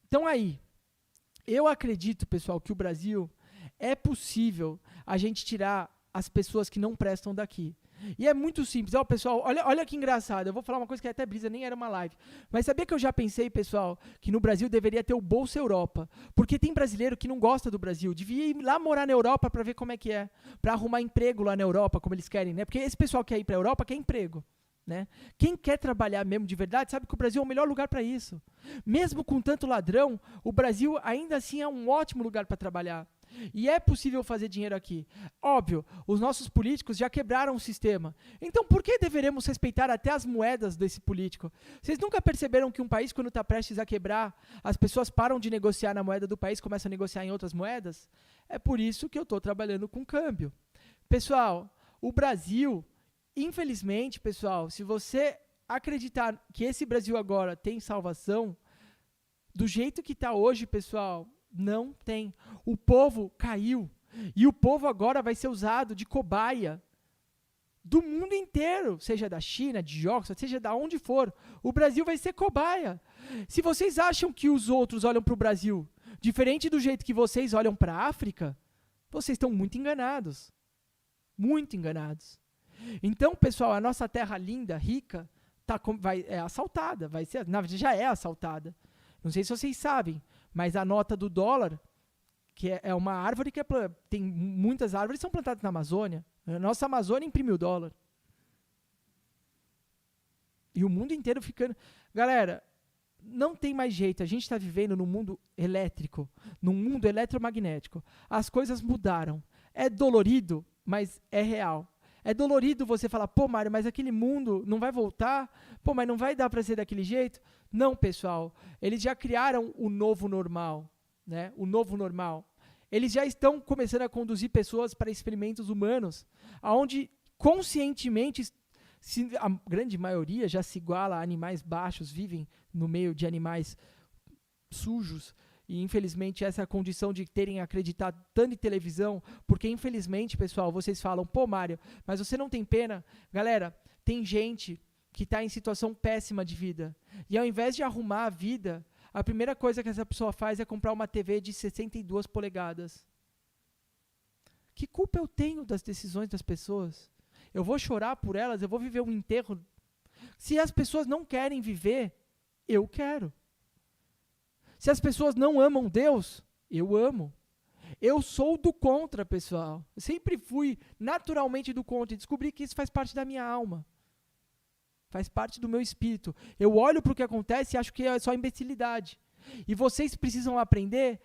estão aí. Eu acredito, pessoal, que o Brasil é possível a gente tirar as pessoas que não prestam daqui. E é muito simples. Pessoal, olha que engraçado. Eu vou falar uma coisa que até brisa, nem era uma live. Mas sabia que eu já pensei, pessoal, que no Brasil deveria ter o Bolsa Europa? Porque tem brasileiro que não gosta do Brasil. Devia ir lá morar na Europa para ver como é que é. Para arrumar emprego lá na Europa, como eles querem, né? Porque esse pessoal que quer ir para a Europa quer emprego. Né? Quem quer trabalhar mesmo de verdade sabe que o Brasil é o melhor lugar para isso. Mesmo com tanto ladrão, o Brasil ainda assim é um ótimo lugar para trabalhar. E é possível fazer dinheiro aqui. Óbvio, os nossos políticos já quebraram o sistema. Então por que deveremos respeitar até as moedas desse político? Vocês nunca perceberam que um país, quando está prestes a quebrar, as pessoas param de negociar na moeda do país e começam a negociar em outras moedas? É por isso que eu estou trabalhando com câmbio. Pessoal, o Brasil... Infelizmente, pessoal, se você acreditar que esse Brasil agora tem salvação, do jeito que está hoje, pessoal, não tem. O povo caiu. E o povo agora vai ser usado de cobaia do mundo inteiro, seja da China, de Oxford, seja da onde for. O Brasil vai ser cobaia. Se vocês acham que os outros olham para o Brasil diferente do jeito que vocês olham para a África, vocês estão muito enganados. Muito enganados. Então, pessoal, a nossa terra linda, rica, é assaltada. Na verdade, já é assaltada. Não sei se vocês sabem, mas a nota do dólar, que é uma árvore que tem muitas árvores que são plantadas na Amazônia. A nossa Amazônia imprimiu dólar. E o mundo inteiro ficando... Galera, não tem mais jeito. A gente está vivendo num mundo elétrico, num mundo eletromagnético. As coisas mudaram. É dolorido, mas é real. É dolorido você falar, Mário, mas aquele mundo não vai voltar? Mas não vai dar para ser daquele jeito? Não, pessoal. Eles já criaram o novo normal, né? O novo normal. Eles já estão começando a conduzir pessoas para experimentos humanos, onde conscientemente, a grande maioria já se iguala a animais baixos, vivem no meio de animais sujos. E, infelizmente, essa é a condição de terem acreditado tanto em televisão, porque, infelizmente, pessoal, vocês falam, Mário, mas você não tem pena? Galera, tem gente que está em situação péssima de vida. E, ao invés de arrumar a vida, a primeira coisa que essa pessoa faz é comprar uma TV de 62 polegadas. Que culpa eu tenho das decisões das pessoas? Eu vou chorar por elas? Eu vou viver um enterro? Se as pessoas não querem viver, eu quero. Se as pessoas não amam Deus, eu amo. Eu sou do contra, pessoal. Eu sempre fui naturalmente do contra e descobri que isso faz parte da minha alma. Faz parte do meu espírito. Eu olho para o que acontece e acho que é só imbecilidade. E vocês precisam aprender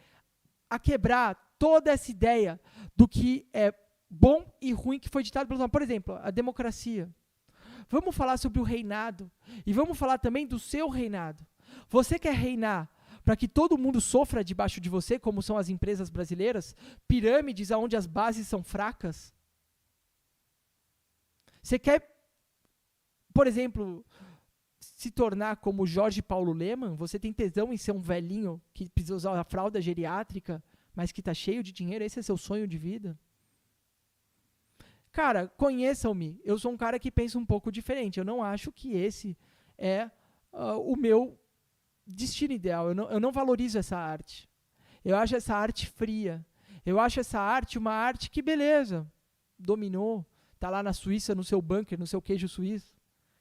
a quebrar toda essa ideia do que é bom e ruim que foi ditado pelos homens. Por exemplo, a democracia. Vamos falar sobre o reinado. E vamos falar também do seu reinado. Você quer reinar para que todo mundo sofra debaixo de você, como são as empresas brasileiras, pirâmides onde as bases são fracas? Você quer, por exemplo, se tornar como Jorge Paulo Lemann? Você tem tesão em ser um velhinho que precisa usar a fralda geriátrica, mas que está cheio de dinheiro? Esse é seu sonho de vida? Cara, conheçam-me. Eu sou um cara que pensa um pouco diferente. Eu não acho que esse é o meu destino ideal. Eu não valorizo essa arte. Eu acho essa arte fria. Eu acho essa arte uma arte que, beleza, dominou, está lá na Suíça, no seu bunker, no seu queijo suíço,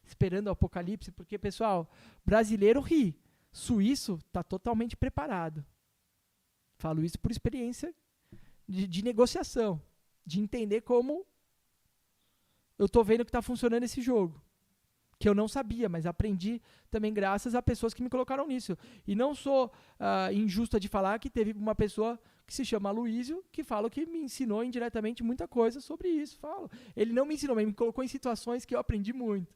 esperando o apocalipse, porque, pessoal, brasileiro ri, suíço está totalmente preparado. Falo isso por experiência de negociação, de entender como eu estou vendo que está funcionando esse jogo. Que eu não sabia, mas aprendi também graças a pessoas que me colocaram nisso. E não sou injusta de falar que teve uma pessoa que que se chama Aloysio, que fala que me ensinou indiretamente muita coisa sobre isso. Falo. Ele não me ensinou, mas me colocou em situações que eu aprendi muito.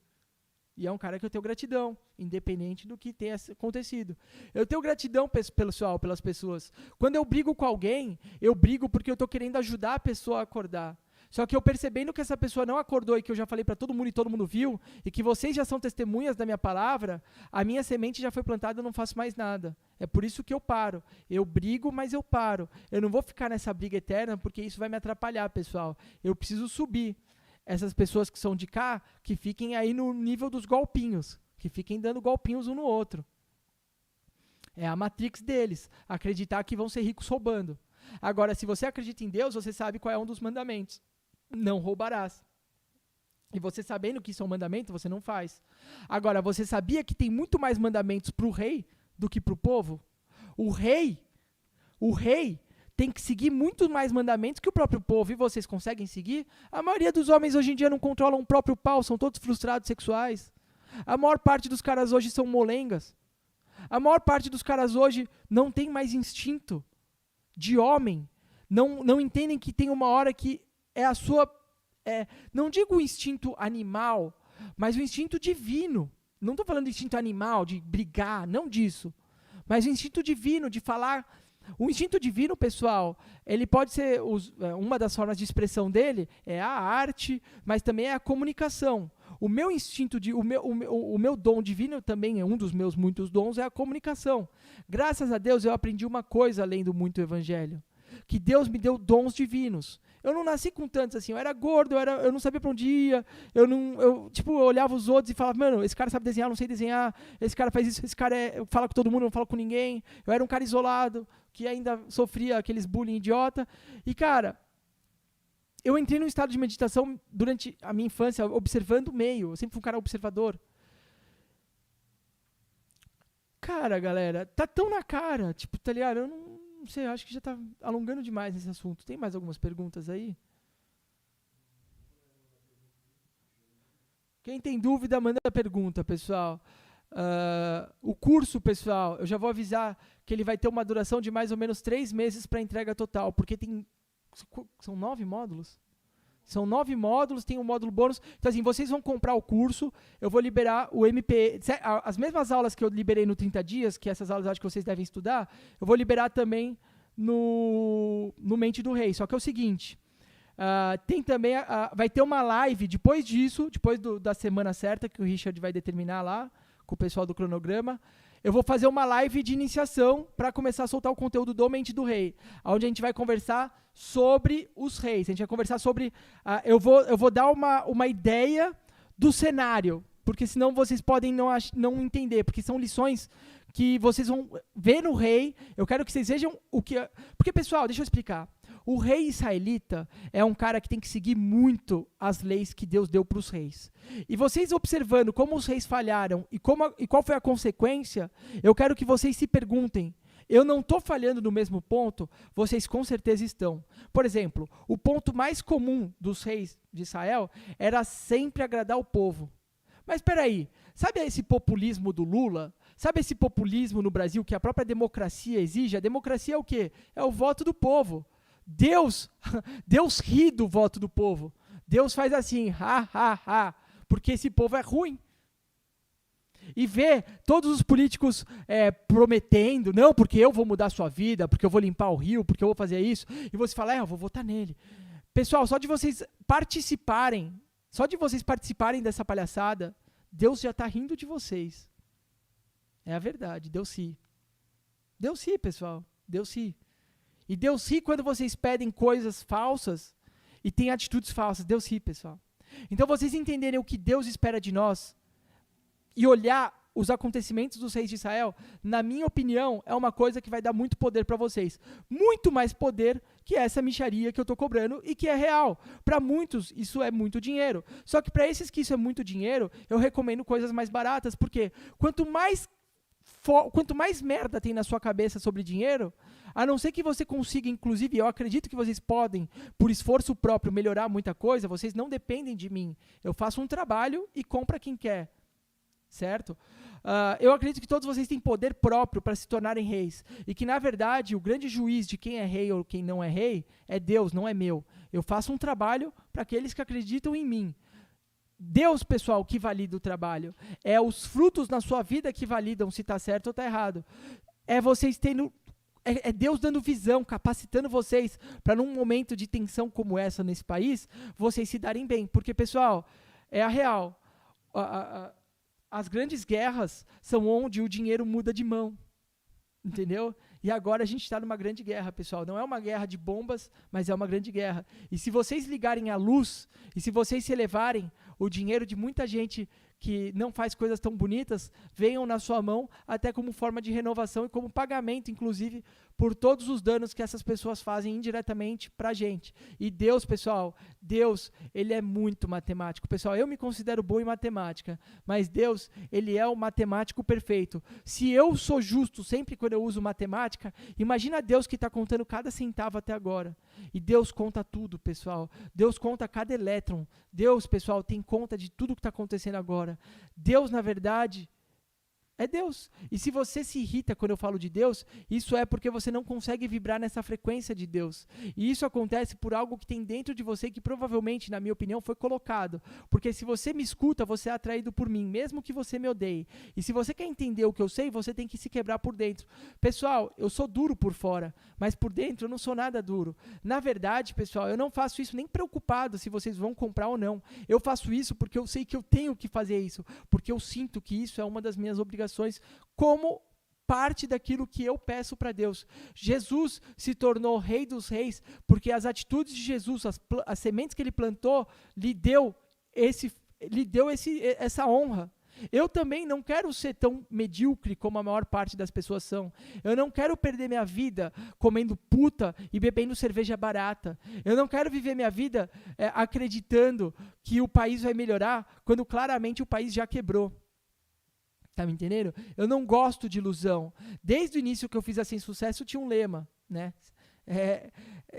E é um cara que eu tenho gratidão, independente do que tenha acontecido. Eu tenho gratidão, pessoal, pelas pessoas. Quando eu brigo com alguém, eu brigo porque eu estou querendo ajudar a pessoa a acordar. Só que eu percebendo que essa pessoa não acordou e que eu já falei para todo mundo e todo mundo viu, e que vocês já são testemunhas da minha palavra, a minha semente já foi plantada e eu não faço mais nada. É por isso que eu paro. Eu brigo, mas eu paro. Eu não vou ficar nessa briga eterna porque isso vai me atrapalhar, pessoal. Eu preciso subir. Essas pessoas que são de cá, que fiquem aí no nível dos golpinhos, que fiquem dando golpinhos um no outro. É a matrix deles, acreditar que vão ser ricos roubando. Agora, se você acredita em Deus, você sabe qual é um dos mandamentos. Não roubarás. E você sabendo que isso é um mandamento, você não faz. Agora, você sabia que tem muito mais mandamentos para o rei do que para o povo? O rei tem que seguir muito mais mandamentos que o próprio povo, e vocês conseguem seguir? A maioria dos homens hoje em dia não controlam o próprio pau, são todos frustrados sexuais. A maior parte dos caras hoje são molengas. A maior parte dos caras hoje não tem mais instinto de homem. Não entendem que tem uma hora que é a sua... não digo o instinto animal, mas o instinto divino. Não estou falando de instinto animal, de brigar, não disso. Mas o instinto divino, de falar... O instinto divino, pessoal, ele pode ser, uma das formas de expressão dele é a arte, mas também é a comunicação. O meu instinto, o meu dom divino também é um dos meus muitos dons, é a comunicação. Graças a Deus eu aprendi uma coisa lendo muito o Evangelho, que Deus me deu dons divinos. Eu não nasci com tantos assim, eu era gordo, eu não sabia para onde ia, eu olhava os outros e falava, mano, esse cara sabe desenhar, eu não sei desenhar, esse cara faz isso, esse cara fala com todo mundo, não fala com ninguém. Eu era um cara isolado, que ainda sofria aqueles bullying idiota. E, cara, eu entrei num estado de meditação durante a minha infância, observando o meio. Eu sempre fui um cara observador. Cara, galera, tá tão na cara, tá ligado? Eu não sei, acho que já tá alongando demais nesse assunto. Tem mais algumas perguntas aí? Quem tem dúvida, manda a pergunta, pessoal. O curso, pessoal, eu já vou avisar que ele vai ter uma duração de mais ou menos 3 meses para entrega total, porque são 9 módulos? São 9 módulos, tem um módulo bônus. Então, assim, vocês vão comprar o curso, eu vou liberar o MP... As mesmas aulas que eu liberei no 30 dias, que essas aulas eu acho que vocês devem estudar, eu vou liberar também no Mente do Rei. Só que é o seguinte, tem também... vai ter uma live depois disso, depois da semana certa, que o Richard vai determinar lá, com o pessoal do cronograma. Eu vou fazer uma live de iniciação para começar a soltar o conteúdo do Mente do Rei, onde a gente vai conversar sobre os reis. A gente vai conversar sobre... eu vou dar uma ideia do cenário, porque senão vocês podem não entender, porque são lições que vocês vão ver no rei. Eu quero que vocês vejam o que... Porque, pessoal, deixa eu explicar. O rei israelita é um cara que tem que seguir muito as leis que Deus deu para os reis. E vocês observando como os reis falharam e qual foi a consequência, eu quero que vocês se perguntem, eu não estou falhando no mesmo ponto? Vocês com certeza estão. Por exemplo, o ponto mais comum dos reis de Israel era sempre agradar o povo. Mas espera aí, sabe esse populismo do Lula? Sabe esse populismo no Brasil que a própria democracia exige? A democracia é o quê? É o voto do povo. Deus ri do voto do povo. Deus faz assim, porque esse povo é ruim. E vê todos os políticos prometendo, não, porque eu vou mudar a sua vida, porque eu vou limpar o rio, porque eu vou fazer isso, e você fala, eu vou votar nele. Pessoal, só de vocês participarem dessa palhaçada, Deus já está rindo de vocês. É a verdade, Deus ri. Deus ri, pessoal, Deus ri. E Deus ri quando vocês pedem coisas falsas e têm atitudes falsas. Deus ri, pessoal. Então, vocês entenderem o que Deus espera de nós e olhar os acontecimentos dos reis de Israel, na minha opinião, é uma coisa que vai dar muito poder para vocês. Muito mais poder que essa mixaria que eu estou cobrando e que é real. Para muitos, isso é muito dinheiro. Só que para esses que isso é muito dinheiro, eu recomendo coisas mais baratas, porque quanto mais merda tem na sua cabeça sobre dinheiro, a não ser que você consiga, inclusive, eu acredito que vocês podem, por esforço próprio, melhorar muita coisa, vocês não dependem de mim. Eu faço um trabalho e compra quem quer. certo? Eu acredito que todos vocês têm poder próprio para se tornarem reis. E que, na verdade, o grande juiz de quem é rei ou quem não é rei é Deus, não é meu. Eu faço um trabalho para aqueles que acreditam em mim. Deus, pessoal, que valida o trabalho. É os frutos na sua vida que validam se está certo ou está errado. É vocês tendo... É Deus dando visão, capacitando vocês para num momento de tensão como essa nesse país, vocês se darem bem. Porque, pessoal, é a real. As grandes guerras são onde o dinheiro muda de mão. Entendeu? E agora a gente está numa grande guerra, pessoal. Não é uma guerra de bombas, mas é uma grande guerra. E se vocês ligarem a luz, e se vocês se elevarem, o dinheiro de muita gente que não faz coisas tão bonitas, venham na sua mão até como forma de renovação e como pagamento, inclusive, por todos os danos que essas pessoas fazem indiretamente para a gente. E Deus, pessoal, Deus, ele é muito matemático. Pessoal, eu me considero bom em matemática, mas Deus, ele é o matemático perfeito. Se eu sou justo sempre quando eu uso matemática, imagina Deus que está contando cada centavo até agora. E Deus conta tudo, pessoal. Deus conta cada elétron. Deus, pessoal, tem conta de tudo que está acontecendo agora. Deus, na verdade, é Deus. E se você se irrita quando eu falo de Deus, isso é porque você não consegue vibrar nessa frequência de Deus. E isso acontece por algo que tem dentro de você que provavelmente, na minha opinião, foi colocado. Porque se você me escuta, você é atraído por mim, mesmo que você me odeie. E se você quer entender o que eu sei, você tem que se quebrar por dentro. Pessoal, eu sou duro por fora, mas por dentro eu não sou nada duro. Na verdade, pessoal, eu não faço isso nem preocupado se vocês vão comprar ou não. Eu faço isso porque eu sei que eu tenho que fazer isso. Porque eu sinto que isso é uma das minhas obrigações como parte daquilo que eu peço para Deus. Jesus se tornou rei dos reis porque as atitudes de Jesus, as sementes que ele plantou, lhe deu essa honra. Eu também não quero ser tão medíocre como a maior parte das pessoas são. Eu não quero perder minha vida comendo puta e bebendo cerveja barata. Eu não quero viver minha vida acreditando que o país vai melhorar quando claramente o país já quebrou. Tá me entendendo? Eu não gosto de ilusão. Desde o início que eu fiz a Sem Sucesso, tinha um lema, né?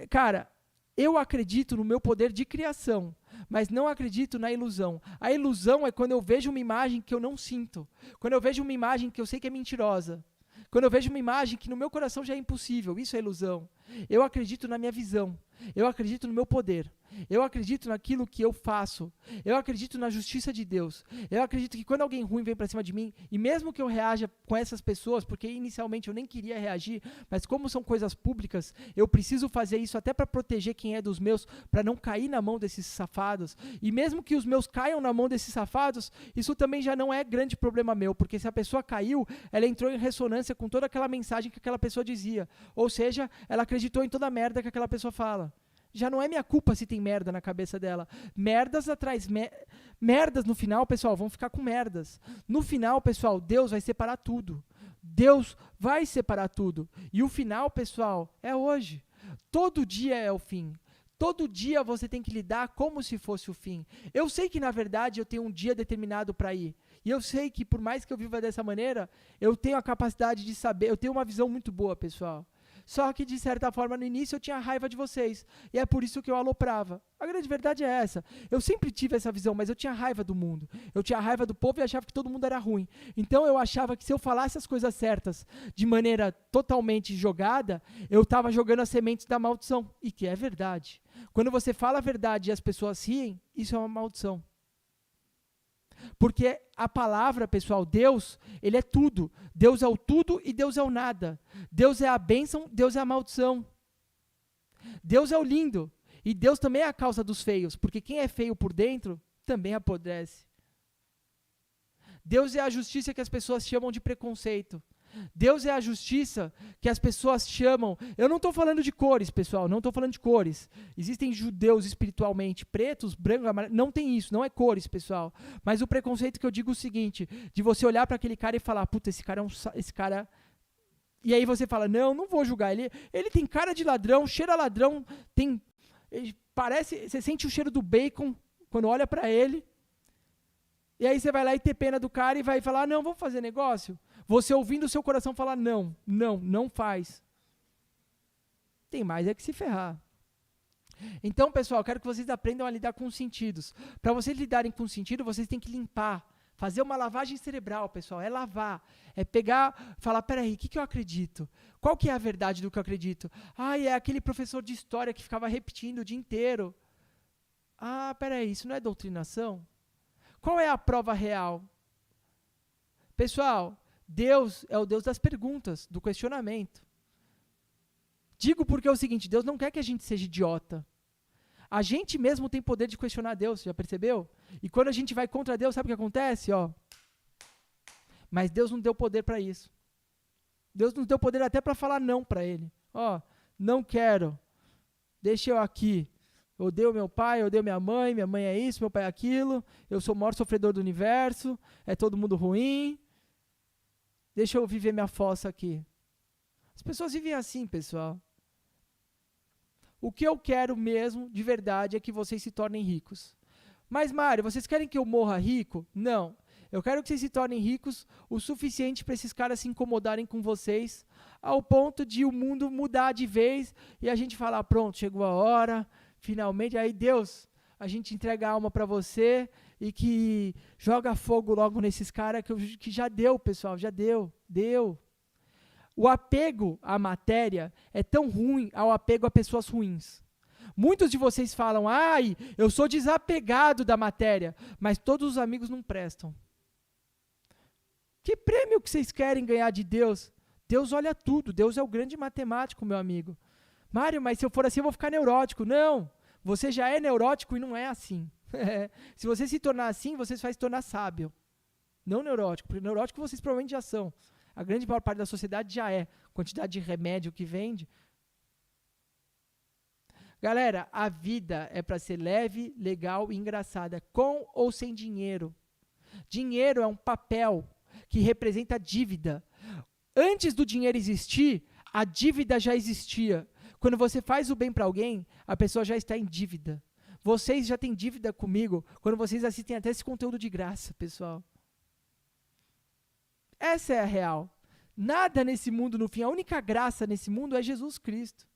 Cara, eu acredito no meu poder de criação, mas não acredito na ilusão. A ilusão é quando eu vejo uma imagem que eu não sinto. Quando eu vejo uma imagem que eu sei que é mentirosa. Quando eu vejo uma imagem que no meu coração já é impossível. Isso é ilusão. Eu acredito na minha visão. Eu acredito no meu poder. Eu acredito naquilo que eu faço. Eu acredito na justiça de Deus. Eu acredito que quando alguém ruim vem para cima de mim, e mesmo que eu reaja com essas pessoas, porque inicialmente eu nem queria reagir, mas como são coisas públicas, eu preciso fazer isso até para proteger quem é dos meus, para não cair na mão desses safados. E mesmo que os meus caiam na mão desses safados, isso também já não é grande problema meu, porque se a pessoa caiu, ela entrou em ressonância com toda aquela mensagem que aquela pessoa dizia. Ou seja, ela acreditou em toda a merda que aquela pessoa fala. Já não é minha culpa se tem merda na cabeça dela. Merdas atrás. Merdas no final, pessoal, vão ficar com merdas. No final, pessoal, Deus vai separar tudo. Deus vai separar tudo. E o final, pessoal, é hoje. Todo dia é o fim. Todo dia você tem que lidar como se fosse o fim. Eu sei que, na verdade, eu tenho um dia determinado para ir. E eu sei que, por mais que eu viva dessa maneira, eu tenho a capacidade de saber. Eu tenho uma visão muito boa, pessoal. Só que, de certa forma, no início eu tinha raiva de vocês. E é por isso que eu aloprava. A grande verdade é essa. Eu sempre tive essa visão, mas eu tinha raiva do mundo. Eu tinha raiva do povo e achava que todo mundo era ruim. Então eu achava que se eu falasse as coisas certas de maneira totalmente jogada, eu estava jogando as sementes da maldição. E que é verdade. Quando você fala a verdade e as pessoas riem, isso é uma maldição. Porque a palavra, pessoal, Deus, ele é tudo. Deus é o tudo e Deus é o nada. Deus é a bênção, Deus é a maldição. Deus é o lindo. E Deus também é a causa dos feios. Porque quem é feio por dentro, também apodrece. Deus é a justiça que as pessoas chamam de preconceito. Deus é a justiça que as pessoas chamam... Eu não estou falando de cores, pessoal, não estou falando de cores. Existem judeus espiritualmente pretos, brancos, amarelos, não tem isso, não é cores, pessoal. Mas o preconceito que eu digo é o seguinte, de você olhar para aquele cara e falar, puta, esse cara... E aí você fala, não vou julgar, ele tem cara de ladrão, cheira a ladrão, parece, você sente o cheiro do bacon quando olha para ele. E aí você vai lá e ter pena do cara e vai falar, não, vamos fazer negócio? Você ouvindo o seu coração falar, não faz. Tem mais é que se ferrar. Então, pessoal, eu quero que vocês aprendam a lidar com os sentidos. Para vocês lidarem com o sentido, vocês têm que limpar Fazer uma lavagem cerebral, pessoal, é lavar. É pegar, falar, peraí, o que eu acredito? Qual que é a verdade do que eu acredito? É aquele professor de história que ficava repetindo o dia inteiro. Peraí, isso não é doutrinação? Qual é a prova real? Pessoal, Deus é o Deus das perguntas, do questionamento. Digo porque é o seguinte, Deus não quer que a gente seja idiota. A gente mesmo tem poder de questionar Deus, já percebeu? E quando a gente vai contra Deus, sabe o que acontece? Mas Deus não deu poder para isso. Deus nos deu poder até para falar não para Ele. Não quero, deixa eu aqui. Eu odeio meu pai, eu odeio minha mãe é isso, meu pai é aquilo, eu sou o maior sofredor do universo, é todo mundo ruim. Deixa eu viver minha fossa aqui. As pessoas vivem assim, pessoal. O que eu quero mesmo, de verdade, é que vocês se tornem ricos. Mas, Mário, vocês querem que eu morra rico? Não. Eu quero que vocês se tornem ricos o suficiente para esses caras se incomodarem com vocês, ao ponto de o mundo mudar de vez e a gente falar, pronto, chegou a hora, finalmente, aí Deus, a gente entrega a alma para você e que joga fogo logo nesses caras que já deu, pessoal, já deu. O apego à matéria é tão ruim ao apego a pessoas ruins. Muitos de vocês falam, eu sou desapegado da matéria, mas todos os amigos não prestam. Que prêmio que vocês querem ganhar de Deus? Deus olha tudo, Deus é o grande matemático, meu amigo. Mário, mas se eu for assim eu vou ficar neurótico. Não, você já é neurótico e não é assim. Se você se tornar assim, você vai se tornar sábio. Não neurótico, porque neurótico vocês provavelmente já são. A grande maior parte da sociedade já é. Quantidade de remédio que vende. Galera, a vida é para ser leve, legal e engraçada, com ou sem dinheiro. Dinheiro é um papel que representa dívida. Antes do dinheiro existir, a dívida já existia. Quando você faz o bem para alguém, a pessoa já está em dívida. Vocês já têm dívida comigo quando vocês assistem até esse conteúdo de graça, pessoal. Essa é a real. Nada nesse mundo, no fim, a única graça nesse mundo é Jesus Cristo.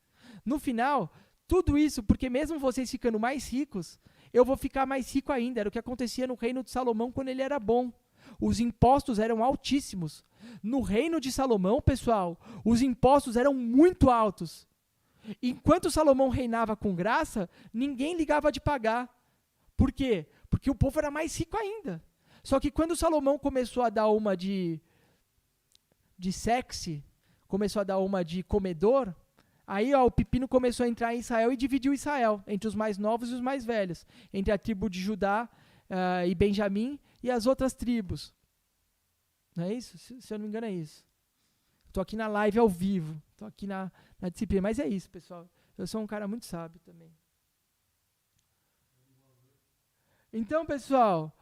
No final, tudo isso, porque mesmo vocês ficando mais ricos, eu vou ficar mais rico ainda. Era o que acontecia no reino de Salomão quando ele era bom. Os impostos eram altíssimos. No reino de Salomão, pessoal, os impostos eram muito altos. Enquanto Salomão reinava com graça, ninguém ligava de pagar. Por quê? Porque o povo era mais rico ainda. Só que quando Salomão começou a dar uma de sexy, começou a dar uma de comedor, aí o pepino começou a entrar em Israel e dividiu Israel entre os mais novos e os mais velhos, entre a tribo de Judá e Benjamim e as outras tribos. Não é isso? Se eu não me engano é isso. Estou aqui na live ao vivo, estou aqui na disciplina, mas é isso, pessoal. Eu sou um cara muito sábio também. Então, pessoal,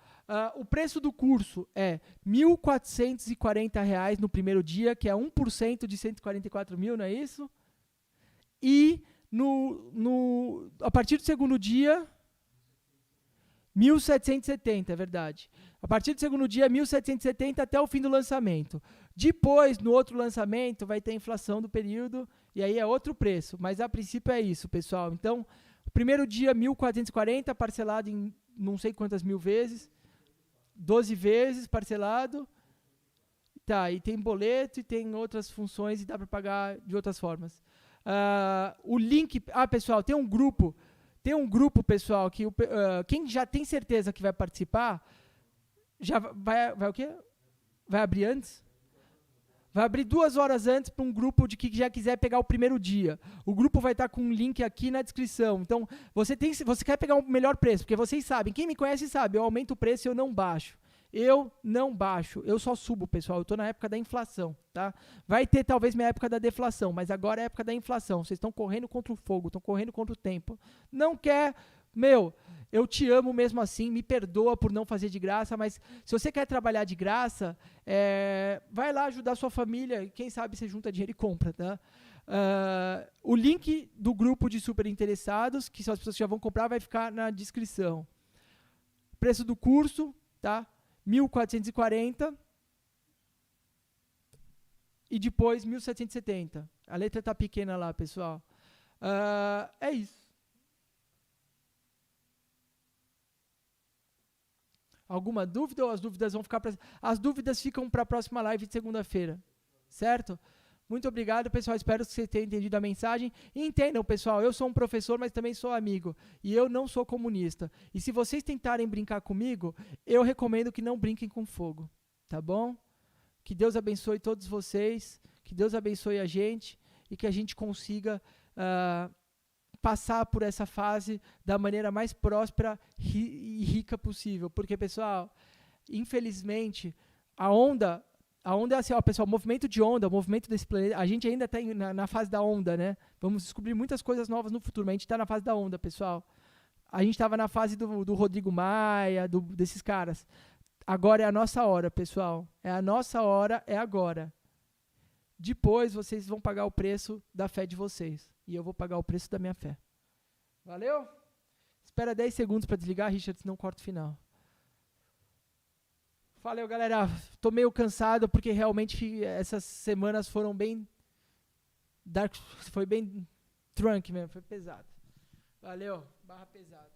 o preço do curso é R$ 1.440 no primeiro dia, que é 1% de 144 mil, não é isso? E a partir do segundo dia, 1.770, é verdade. A partir do segundo dia, 1.770 até o fim do lançamento. Depois, no outro lançamento, vai ter a inflação do período, e aí é outro preço. Mas a princípio é isso, pessoal. Então, primeiro dia, 1.440, parcelado em não sei quantas mil vezes. 12 vezes parcelado. Tá, e tem boleto e tem outras funções e dá para pagar de outras formas. O link... pessoal, tem um grupo, pessoal, que quem já tem certeza que vai participar, já vai o quê? Vai abrir antes? Vai abrir 2 horas antes para um grupo de que já quiser pegar o primeiro dia. O grupo vai estar com um link aqui na descrição. Então, você quer pegar um melhor preço, porque vocês sabem, quem me conhece sabe, eu aumento o preço e eu não baixo. Eu não baixo, eu só subo, pessoal. Eu estou na época da inflação, tá? Vai ter talvez minha época da deflação, mas agora é a época da inflação. Vocês estão correndo contra o fogo, estão correndo contra o tempo. Não quer... eu te amo mesmo assim, me perdoa por não fazer de graça, mas se você quer trabalhar de graça, vai lá ajudar a sua família, quem sabe você junta dinheiro e compra, tá? O link do grupo de super interessados, que são as pessoas que já vão comprar, vai ficar na descrição. Preço do curso, tá? 1.440 e depois 1.770. A letra tá pequena lá, pessoal. É isso. Alguma dúvida ou as dúvidas vão ficar as dúvidas ficam para a próxima live de segunda-feira, certo? Muito obrigado, pessoal. Espero que vocês tenham entendido a mensagem. E entendam, pessoal, eu sou um professor, mas também sou amigo. E eu não sou comunista. E se vocês tentarem brincar comigo, eu recomendo que não brinquem com fogo, tá bom? Que Deus abençoe todos vocês, que Deus abençoe a gente e que a gente consiga passar por essa fase da maneira mais próspera e rica possível. Porque, pessoal, infelizmente, a onda é assim, ó, pessoal, o movimento de onda, o movimento desse planeta, a gente ainda está na fase da onda, né? Vamos descobrir muitas coisas novas no futuro, mas a gente está na fase da onda, pessoal. A gente estava na fase do Rodrigo Maia, desses caras. Agora é a nossa hora, pessoal. É a nossa hora, é agora. Depois vocês vão pagar o preço da fé de vocês. E eu vou pagar o preço da minha fé. Valeu? Espera 10 segundos para desligar, Richard, senão corta o final. Valeu, galera. Tô meio cansado porque realmente essas semanas foram bem dark, foi bem trunk mesmo, foi pesado. Valeu, barra pesada.